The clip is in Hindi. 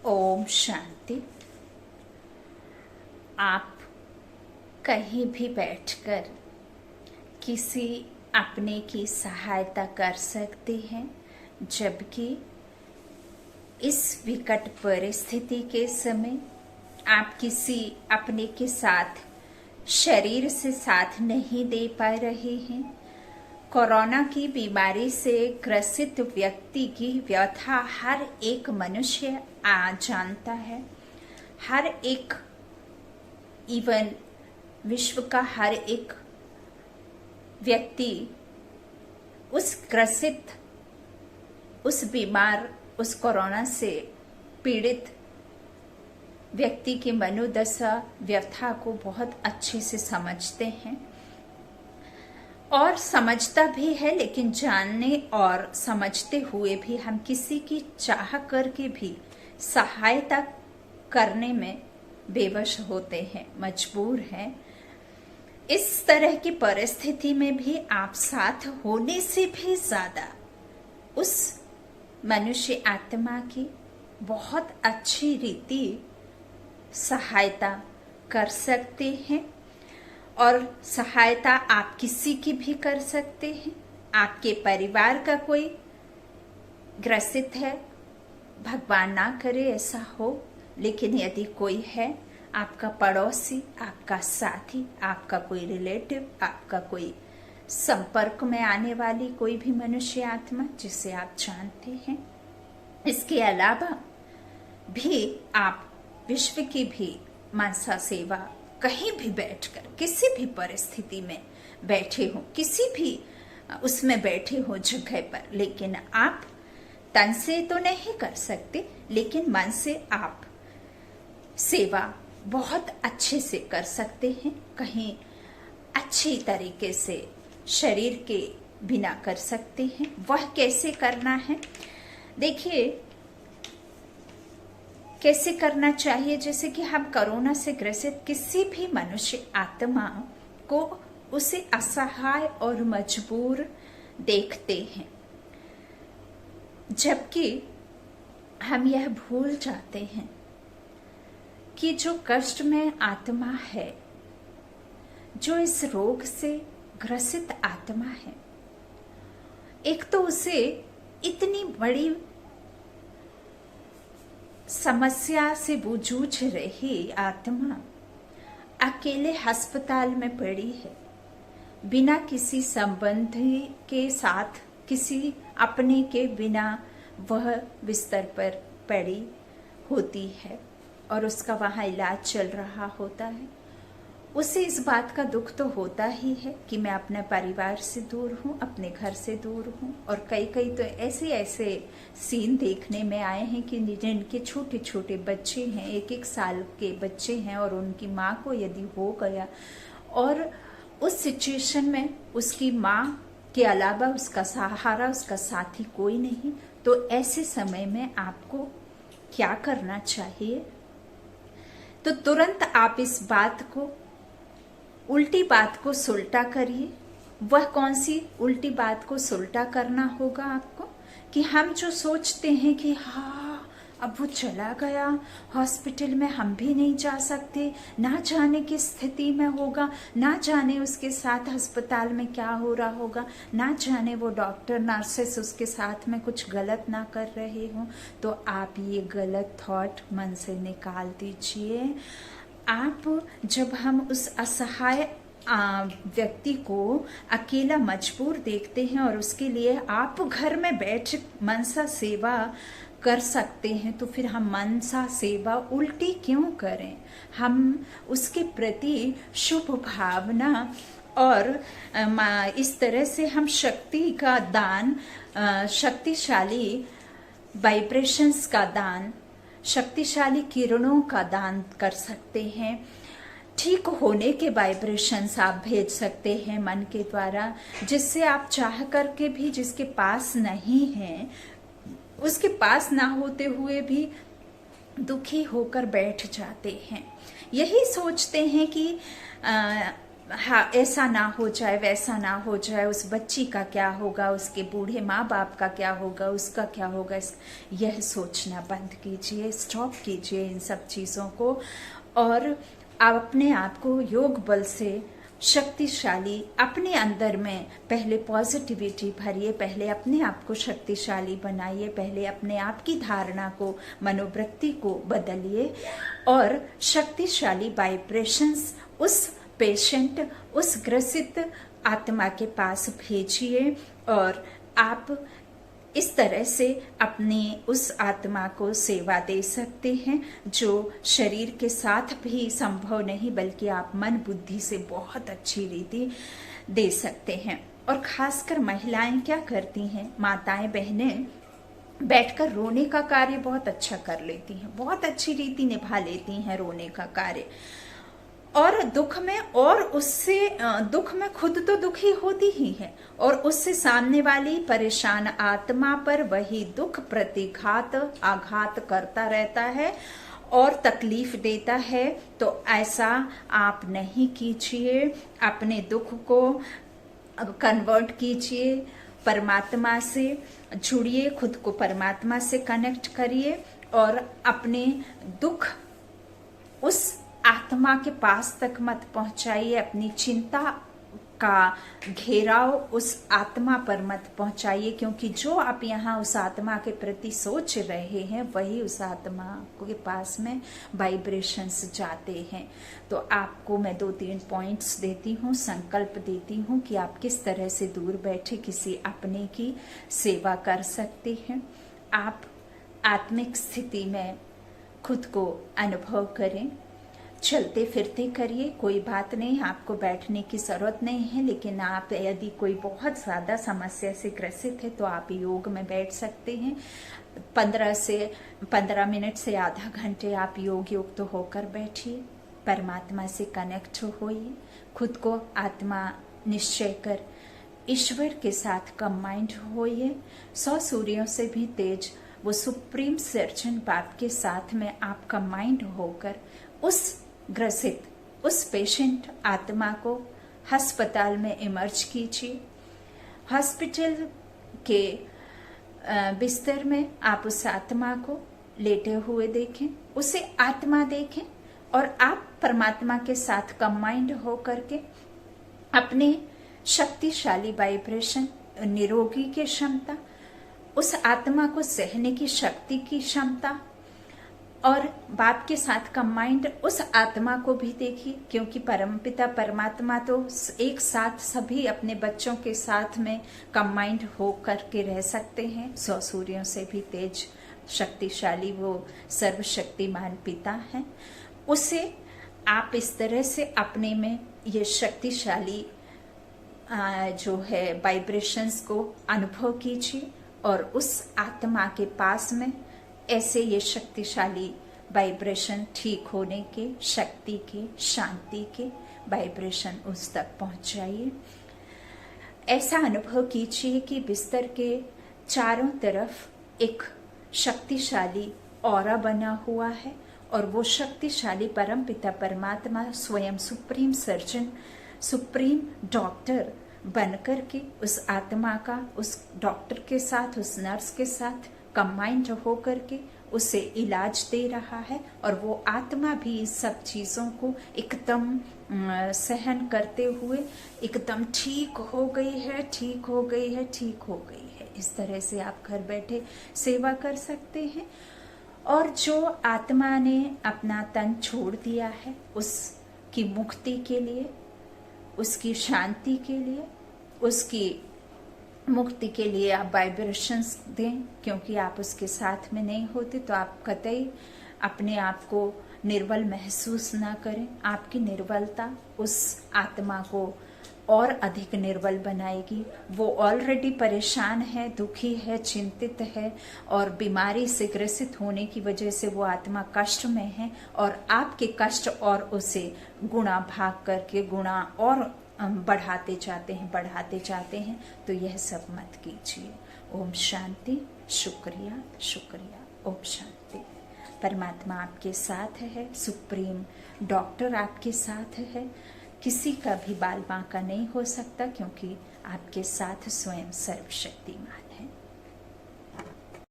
ओम शांति। आप कहीं भी बैठकर किसी अपने की सहायता कर सकते हैं, जबकि इस विकट परिस्थिति के समय आप किसी अपने के साथ शरीर से साथ नहीं दे पा रहे हैं। कोरोना की बीमारी से ग्रसित व्यक्ति की व्यथा हर एक मनुष्य जानता है। हर एक, इवन विश्व का हर एक व्यक्ति उस ग्रसित, उस बीमार, उस कोरोना से पीड़ित व्यक्ति की मनोदशा, व्यथा को बहुत अच्छे से समझते हैं और समझता भी है। लेकिन जानने और समझते हुए भी हम किसी की चाह करके भी सहायता करने में बेवश होते हैं, मजबूर हैं। इस तरह की परिस्थिति में भी आप साथ होने से भी ज्यादा उस मनुष्य आत्मा की बहुत अच्छी रीति सहायता कर सकते हैं। और सहायता आप किसी की भी कर सकते हैं। आपके परिवार का कोई ग्रसित है, भगवान ना करे ऐसा हो, लेकिन यदि कोई है, आपका पड़ोसी, आपका साथी, आपका कोई रिलेटिव, आपका कोई संपर्क में आने वाली कोई भी मनुष्य आत्मा जिसे आप जानते हैं, इसके अलावा भी आप विश्व की भी मनसा सेवा कहीं भी बैठकर किसी भी परिस्थिति में बैठे हो, किसी भी उसमें बैठे हो जगह पर, लेकिन आप तन से तो नहीं कर सकते, लेकिन मन से आप सेवा बहुत अच्छे से कर सकते हैं। कहीं अच्छी तरीके से शरीर के बिना कर सकते हैं। वह कैसे करना है, देखिए कैसे करना चाहिए। जैसे कि हम कोरोना से ग्रसित किसी भी मनुष्य आत्मा को उसे असहाय और मजबूर देखते हैं, जबकि हम यह भूल जाते हैं कि जो कष्ट में आत्मा है, जो इस रोग से ग्रसित आत्मा है, एक तो उसे इतनी बड़ी समस्या से वो जूझ रही आत्मा अकेले अस्पताल में पड़ी है, बिना किसी संबंधी के साथ, किसी अपने के बिना वह बिस्तर पर पड़ी होती है और उसका वहाँ इलाज चल रहा होता है। उसे इस बात का दुख तो होता ही है कि मैं अपने परिवार से दूर हूँ, अपने घर से दूर हूँ। और कई तो ऐसे सीन देखने में आए हैं कि जिनके छोटे छोटे बच्चे हैं, 1-1 साल के बच्चे हैं, और उनकी माँ को यदि हो गया और उस सिचुएशन में उसकी माँ के अलावा उसका सहारा, उसका साथी कोई नहीं, तो ऐसे समय में आपको क्या करना चाहिए? तो तुरंत आप इस बात को, उल्टी बात को सुलटा करिए। वह कौन सी उल्टी बात को सुलटा करना होगा आपको? कि हम जो सोचते हैं कि हाँ अब वो चला गया हॉस्पिटल में, हम भी नहीं जा सकते, ना जाने की स्थिति में होगा, ना जाने उसके साथ अस्पताल में क्या हो रहा होगा, ना जाने वो डॉक्टर नर्सेस उसके साथ में कुछ गलत ना कर रहे हो। तो आप ये गलत थॉट मन से निकाल दीजिए। आप जब हम उस असहाय व्यक्ति को अकेला मजबूर देखते हैं और उसके लिए आप घर में बैठ मनसा सेवा कर सकते हैं, तो फिर हम मनसा सेवा उल्टी क्यों करें? हम उसके प्रति शुभ भावना और इस तरह से हम शक्ति का दान, शक्तिशाली वाइब्रेशंस का दान, शक्तिशाली किरणों का दान कर सकते हैं। ठीक होने के वाइब्रेशंस आप भेज सकते हैं मन के द्वारा, जिससे आप चाह करके भी, जिसके पास नहीं है, उसके पास ना होते हुए भी दुखी होकर बैठ जाते हैं। यही सोचते हैं कि हाँ ऐसा ना हो जाए, वैसा ना हो जाए, उस बच्ची का क्या होगा, उसके बूढ़े माँ बाप का क्या होगा, उसका क्या होगा, यह सोचना बंद कीजिए, स्टॉप कीजिए इन सब चीज़ों को। और आप अपने आप को योग बल से शक्तिशाली, अपने अंदर में पहले पॉजिटिविटी भरिए, पहले अपने आप को शक्तिशाली बनाइए, पहले अपने आप की धारणा को, मनोवृत्ति को बदलिए और शक्तिशाली वाइब्रेशंस उस पेशेंट, उस ग्रसित आत्मा के पास भेजिए। और आप इस तरह से अपनी उस आत्मा को सेवा दे सकते हैं जो शरीर के साथ भी संभव नहीं, बल्कि आप मन बुद्धि से बहुत अच्छी रीति दे सकते हैं। और खासकर महिलाएं क्या करती हैं, माताएं बहनें बैठकर रोने का कार्य बहुत अच्छा कर लेती हैं, बहुत अच्छी रीति निभा लेती हैं रोने का कार्य। और दुख में, और उससे दुख में खुद तो दुखी होती ही है, और उससे सामने वाली परेशान आत्मा पर वही दुख प्रतिघात आघात करता रहता है और तकलीफ देता है। तो ऐसा आप नहीं कीजिए, अपने दुख को कन्वर्ट कीजिए, परमात्मा से जुड़िए, खुद को परमात्मा से कनेक्ट करिए और अपने दुख उस आत्मा के पास तक मत पहुंचाइए, अपनी चिंता का घेराव उस आत्मा पर मत पहुंचाइए, क्योंकि जो आप यहाँ उस आत्मा के प्रति सोच रहे हैं वही उस आत्मा के पास में वाइब्रेशंस जाते हैं। तो आपको मैं 2-3 पॉइंट्स देती हूँ, संकल्प देती हूँ कि आप किस तरह से दूर बैठे किसी अपने की सेवा कर सकते हैं। आप आत्मिक स्थिति में खुद को अनुभव करें, चलते फिरते करिए, कोई बात नहीं, आपको बैठने की जरूरत नहीं है। लेकिन आप यदि कोई बहुत ज़्यादा समस्या से ग्रसित है तो आप योग में बैठ सकते हैं। 15 मिनट से आधा घंटे आप योग युक्त होकर बैठिए, परमात्मा से कनेक्ट होइए, खुद को आत्मा निश्चय कर ईश्वर के साथ कंबाइंड होइए। 100 सूर्यों से भी तेज वो सुप्रीम सर्जन बाप के साथ में आप कंबाइंड होकर उस ग्रसित, उस पेशेंट आत्मा को अस्पताल में इमर्ज कीजिए। हॉस्पिटल के बिस्तर में आप उस आत्मा को लेटे हुए देखें, उसे आत्मा देखें और आप परमात्मा के साथ कंबाइंड हो करके अपने शक्तिशाली वाइब्रेशन, निरोगी की क्षमता, उस आत्मा को सहने की शक्ति की क्षमता और बाप के साथ कंबाइंड उस आत्मा को भी देखिए, क्योंकि परमपिता परमात्मा तो एक साथ सभी अपने बच्चों के साथ में कंबाइंड हो करके रह सकते हैं। 100 सूर्यों से भी तेज शक्तिशाली वो सर्वशक्तिमान पिता हैं। उसे आप इस तरह से अपने में ये शक्तिशाली जो है वाइब्रेशंस को अनुभव कीजिए और उस आत्मा के पास में ऐसे ये शक्तिशाली वाइब्रेशन ठीक होने के, शक्ति के, शांति के वाइब्रेशन उस तक पहुंचाइए। ऐसा अनुभव कीजिए कि बिस्तर के चारों तरफ एक शक्तिशाली ऑरा बना हुआ है और वो शक्तिशाली परमपिता परमात्मा स्वयं सुप्रीम सर्जन, सुप्रीम डॉक्टर बनकर के उस आत्मा का, उस डॉक्टर के साथ, उस नर्स के साथ कंबाइंड होकर के उसे इलाज दे रहा है। और वो आत्मा भी इस सब चीज़ों को एकदम सहन करते हुए एकदम ठीक हो गई है, ठीक हो गई है, ठीक हो गई है। इस तरह से आप घर बैठे सेवा कर सकते हैं। और जो आत्मा ने अपना तन छोड़ दिया है उसकी मुक्ति के लिए, उसकी शांति के लिए, उसकी मुक्ति के लिए आप वाइब्रेशंस दें, क्योंकि आप उसके साथ में नहीं होते तो आप कतई अपने आप को निर्बल महसूस ना करें। आपकी निर्बलता उस आत्मा को और अधिक निर्बल बनाएगी। वो ऑलरेडी परेशान है, दुखी है, चिंतित है और बीमारी से ग्रसित होने की वजह से वो आत्मा कष्ट में है और आपके कष्ट और उसे गुणा भाग करके गुणा और बढ़ाते जाते हैं। तो यह सब मत कीजिए। ओम शांति। शुक्रिया, शुक्रिया। ओम शांति। परमात्मा आपके साथ है, सुप्रीम डॉक्टर आपके साथ है। किसी का भी बाल बांका नहीं हो सकता, क्योंकि आपके साथ स्वयं सर्वशक्तिमान।